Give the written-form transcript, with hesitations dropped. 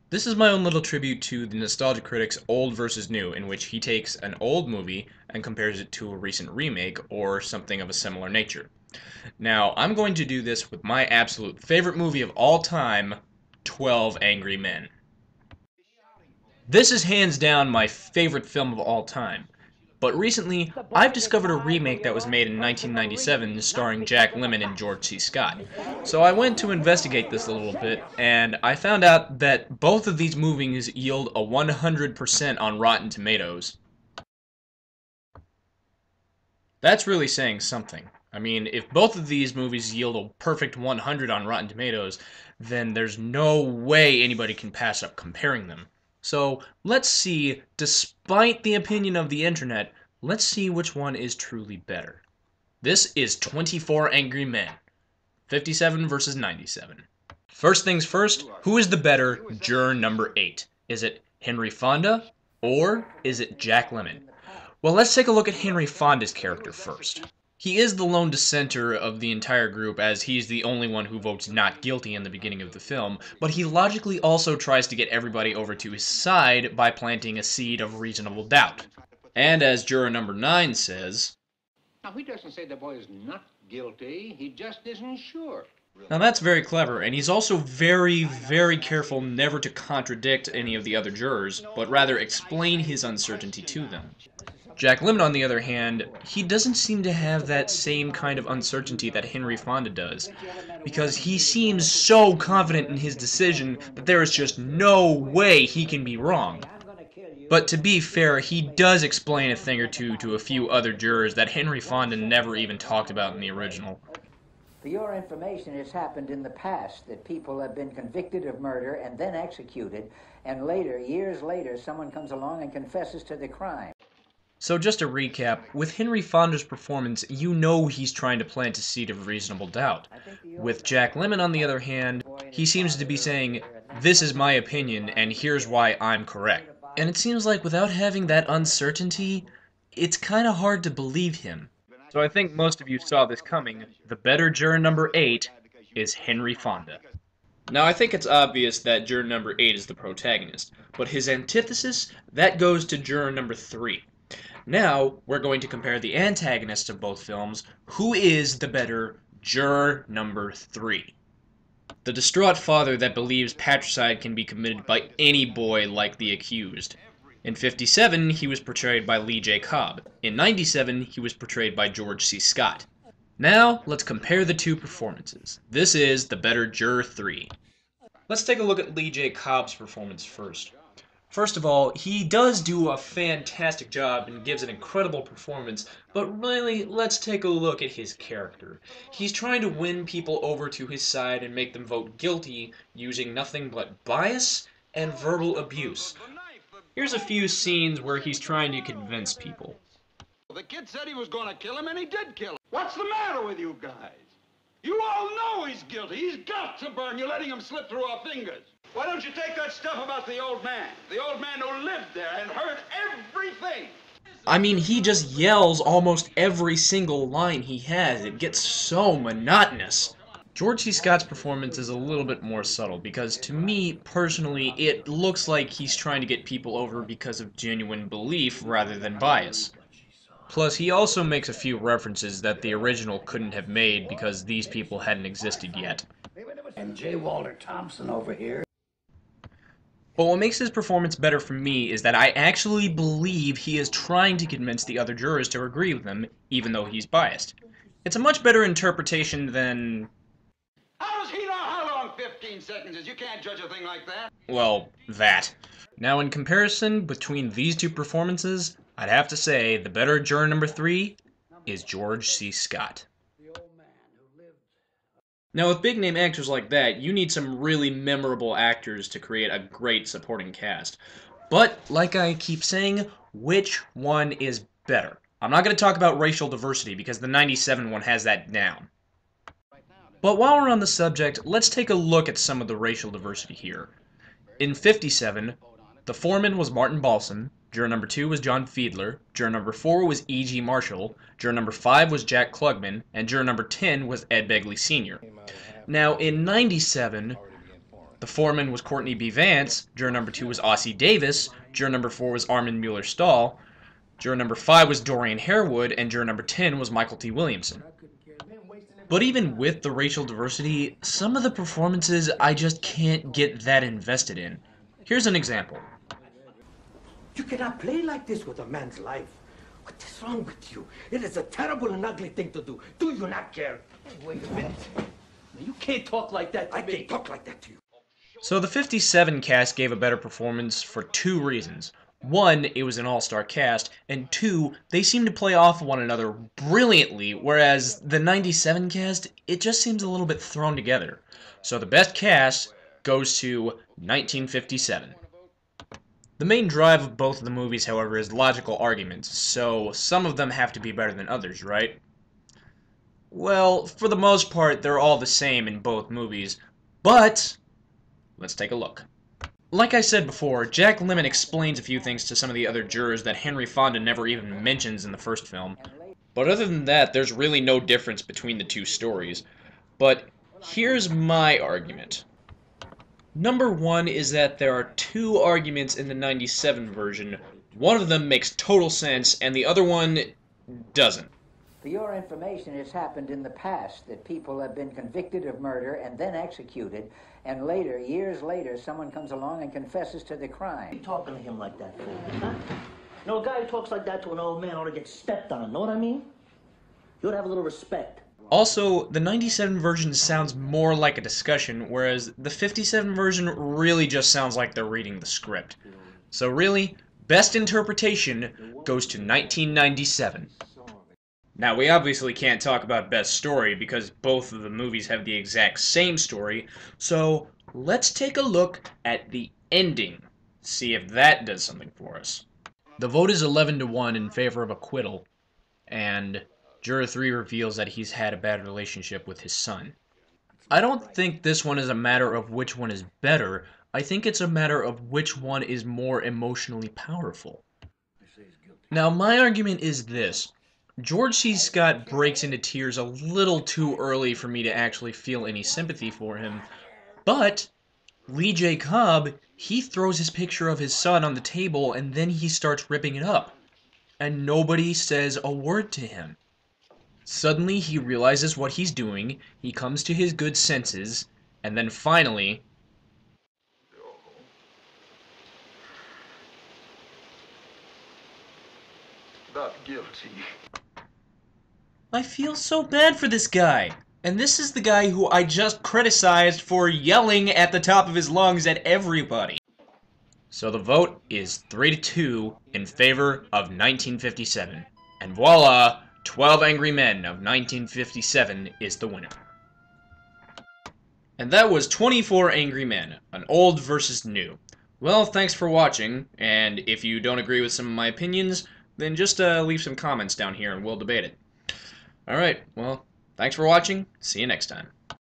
This is my own little tribute to the Nostalgia Critic's Old versus New, in which he takes an old movie and compares it to a recent remake or something of a similar nature. Now, I'm going to do this with my absolute favorite movie of all time, 12 Angry Men. This is hands down my favorite film of all time. But recently, I've discovered a remake that was made in 1997 starring Jack Lemmon and George C. Scott. So I went to investigate this a little bit, and I found out that both of these movies yield a 100% on Rotten Tomatoes. That's really saying something. I mean, if both of these movies yield a perfect 100 on Rotten Tomatoes, then there's no way anybody can pass up comparing them. So, let's see, despite the opinion of the internet, let's see which one is truly better. This is 24 Angry Men, 57 versus 97. First things first, who is the better juror number 8? Is it Henry Fonda, or is it Jack Lemmon? Well, let's take a look at Henry Fonda's character first. He is the lone dissenter of the entire group, as he's the only one who votes not guilty in the beginning of the film, but he logically also tries to get everybody over to his side by planting a seed of reasonable doubt. And as juror number 9 says, now, he doesn't say the boy is not guilty, he just isn't sure. now that's very clever, and he's also very, very careful never to contradict any of the other jurors, but rather explain his uncertainty to them. Jack Lemmon, on the other hand, he doesn't seem to have that same kind of uncertainty that Henry Fonda does, because he seems so confident in his decision that there is just no way he can be wrong. But to be fair, he does explain a thing or two to a few other jurors that Henry Fonda never even talked about in the original. For your information, it's happened in the past that people have been convicted of murder and then executed, and later, years later, someone comes along and confesses to the crime. So just to recap, with Henry Fonda's performance, you know he's trying to plant a seed of reasonable doubt. With Jack Lemmon, on the other hand, he seems to be saying, this is my opinion, and here's why I'm correct. And it seems like without having that uncertainty, it's kind of hard to believe him. So I think most of you saw this coming. The better juror number 8 is Henry Fonda. Now, I think it's obvious that juror number 8 is the protagonist, but his antithesis, that goes to juror number 3. Now, we're going to compare the antagonists of both films. Who is the better juror number 3? The distraught father that believes patricide can be committed by any boy like the accused. In 57, he was portrayed by Lee J. Cobb. In 97, he was portrayed by George C. Scott. Now, let's compare the two performances. This is the better juror 3. Let's take a look at Lee J. Cobb's performance first. First of all, he does do a fantastic job and gives an incredible performance, but really, let's take a look at his character. He's trying to win people over to his side and make them vote guilty using nothing but bias and verbal abuse. Here's a few scenes where he's trying to convince people. The kid said he was going to kill him, and he did kill him. What's the matter with you guys? You all know he's guilty. He's got to burn. You're letting him slip through our fingers. Why don't you take that stuff about the old man who lived there and heard everything? I mean, he just yells almost every single line he has. It gets so monotonous. George C. Scott's performance is a little bit more subtle, because to me, personally, it looks like he's trying to get people over because of genuine belief rather than bias. Plus, he also makes a few references that the original couldn't have made because these people hadn't existed yet. And J. Walter Thompson over here. But what makes his performance better for me is that I actually believe he is trying to convince the other jurors to agree with him, even though he's biased. It's a much better interpretation than... How does he know how long 15 seconds is? You can't judge a thing like that. well, that. Now, in comparison between these two performances, I'd have to say the better juror number 3 is George C. Scott. Now, with big-name actors like that, you need some really memorable actors to create a great supporting cast. But, like I keep saying, which one is better? I'm not going to talk about racial diversity because the 97 one has that down. But while we're on the subject, let's take a look at some of the racial diversity here. In 57, the foreman was Martin Balsam, juror number 2 was John Fiedler, juror number 4 was E.G. Marshall, juror number 5 was Jack Klugman, and juror number 10 was Ed Begley Sr. Now, in 97, The foreman was Courtney B. Vance, juror number 2 was Ossie Davis, juror number 4 was Armin Mueller-Stahl, juror number 5 was Dorian Harewood, and juror number 10 was Michael T. Williamson. But even with the racial diversity, some of the performances I just can't get that invested in. Here's an example. You cannot play like this with a man's life. What is wrong with you? It is a terrible and ugly thing to do. Do you not care? Wait a minute. You can't talk like that to me. I can't talk like that to you. So the 57 cast gave a better performance for 2 reasons. 1, it was an all-star cast, and 2, they seem to play off one another brilliantly, whereas the 97 cast, it just seems a little bit thrown together. So the best cast goes to 1957. The main drive of both of the movies, however, is logical arguments, so some of them have to be better than others, right? Well, for the most part, they're all the same in both movies, but let's take a look. Like I said before, Jack Lemmon explains a few things to some of the other jurors that Henry Fonda never even mentions in the first film. But other than that, there's really no difference between the 2 stories. But here's my argument. Number 1 is that there are 2 arguments in the 97 version. One of them makes total sense, and the other one doesn't. For your information, it's happened in the past that people have been convicted of murder and then executed, and later, years later, someone comes along and confesses to the crime. You talking to him like that for? Huh? You know, a guy who talks like that to an old man ought to get stepped on, know what I mean? You ought to have a little respect. Also, the 97 version sounds more like a discussion, whereas the 57 version really just sounds like they're reading the script. So really, best interpretation goes to 1997. Now, we obviously can't talk about best story because both of the movies have the exact same story, so let's take a look at the ending, see if that does something for us. The vote is 11-1 in favor of acquittal, and Juror 3 reveals that he's had a bad relationship with his son. I don't think this one is a matter of which one is better, I think it's a matter of which one is more emotionally powerful. Now, my argument is this. George C. Scott breaks into tears a little too early for me to actually feel any sympathy for him, but Lee J. Cobb, he throws his picture of his son on the table and then he starts ripping it up, and nobody says a word to him. Suddenly he realizes what he's doing, he comes to his good senses, and then finally, Not guilty. I feel so bad for this guy. And this is the guy who I just criticized for yelling at the top of his lungs at everybody. So the vote is 3-2 in favor of 1957. And voila, 12 Angry Men of 1957 is the winner. And that was 24 Angry Men, an old versus new. Well, thanks for watching, and if you don't agree with some of my opinions, then just leave some comments down here and we'll debate it. Alright, well, thanks for watching. See you next time.